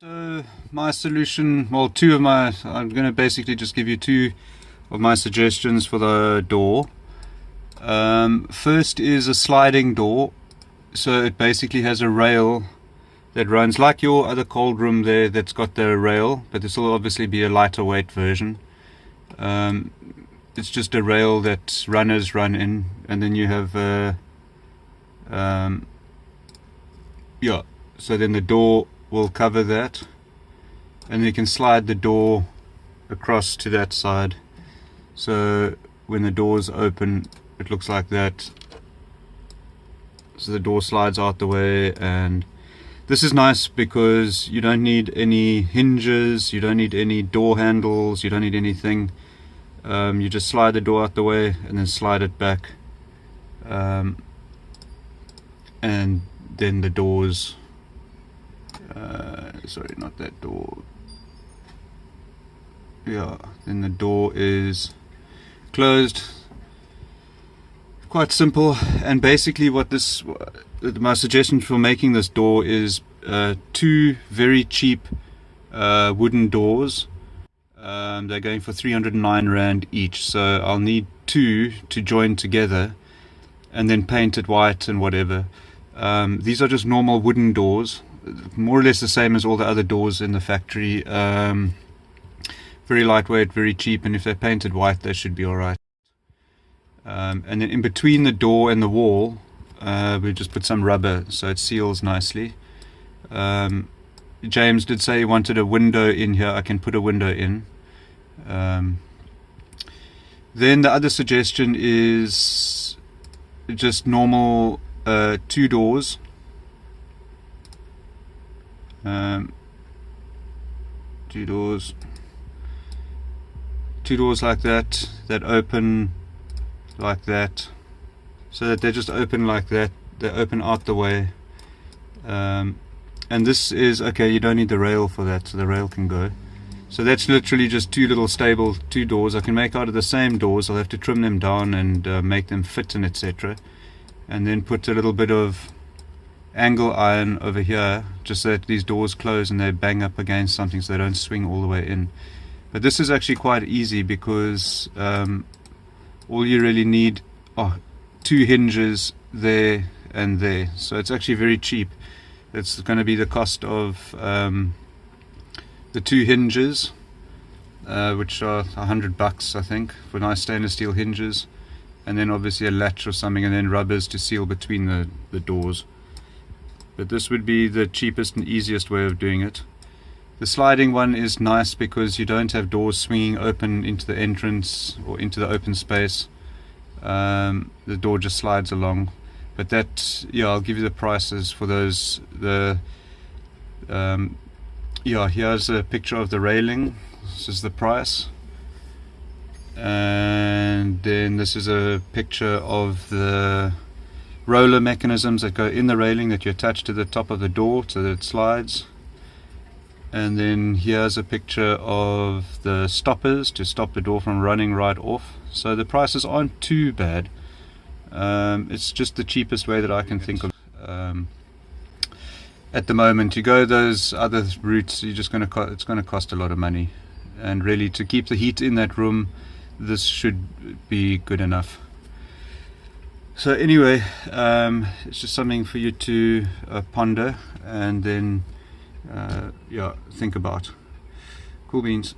So my solution, well, I'm going to basically just give you two of my suggestions for the door. First is a sliding door. So it basically has a rail that runs like your other cold room there that's got the rail, but this will obviously be a lighter weight version. It's just a rail that runners run in, and then you have so then the door will cover that, and you can slide the door across to that side, so when the doors open it looks like that. So the door slides out the way, and this is nice because you don't need any hinges, you don't need any door handles, you don't need anything. You just slide the door out the way and then slide it back, and then the doors, sorry, not that door, then the door is closed. Quite simple. And basically my suggestion for making this door is two very cheap wooden doors. They're going for 309 Rand each, so I'll need two to join together and then paint it white and whatever. These are just normal wooden doors, more or less the same as all the other doors in the factory. Very lightweight, very cheap, and if they're painted white they should be alright. And then in between the door and the wall we just put some rubber so it seals nicely. James did say he wanted a window in here. I can put a window in. Then the other suggestion is just normal two doors. Two doors like that open like that, so that they just open like that, they open out the way. And this is okay, you don't need the rail for that, so the rail can go. So that's literally just two little stable two doors. I can make out of the same doors. I'll have to trim them down and make them fit and etc, and then put a little bit of angle iron over here just so that these doors close and they bang up against something so they don't swing all the way in. But this is actually quite easy because all you really need are two hinges there and there, so it's actually very cheap. It's going to be the cost of the two hinges, which are $100 I think, for nice stainless steel hinges, and then obviously a latch or something, and then rubbers to seal between the doors. But this would be the cheapest and easiest way of doing it. The sliding one is nice because you don't have doors swinging open into the entrance or into the open space. The door just slides along. But that, I'll give you the prices for those. Here's a picture of the railing. This is the price. And then this is a picture of the roller mechanisms that go in the railing that you attach to the top of the door so that it slides. And then here's a picture of the stoppers to stop the door from running right off. So the prices aren't too bad. It's just the cheapest way that I can think of. At the moment, to go those other routes, it's going to cost a lot of money. And really, to keep the heat in that room, this should be good enough. So anyway, it's just something for you to ponder and then think about. Cool beans.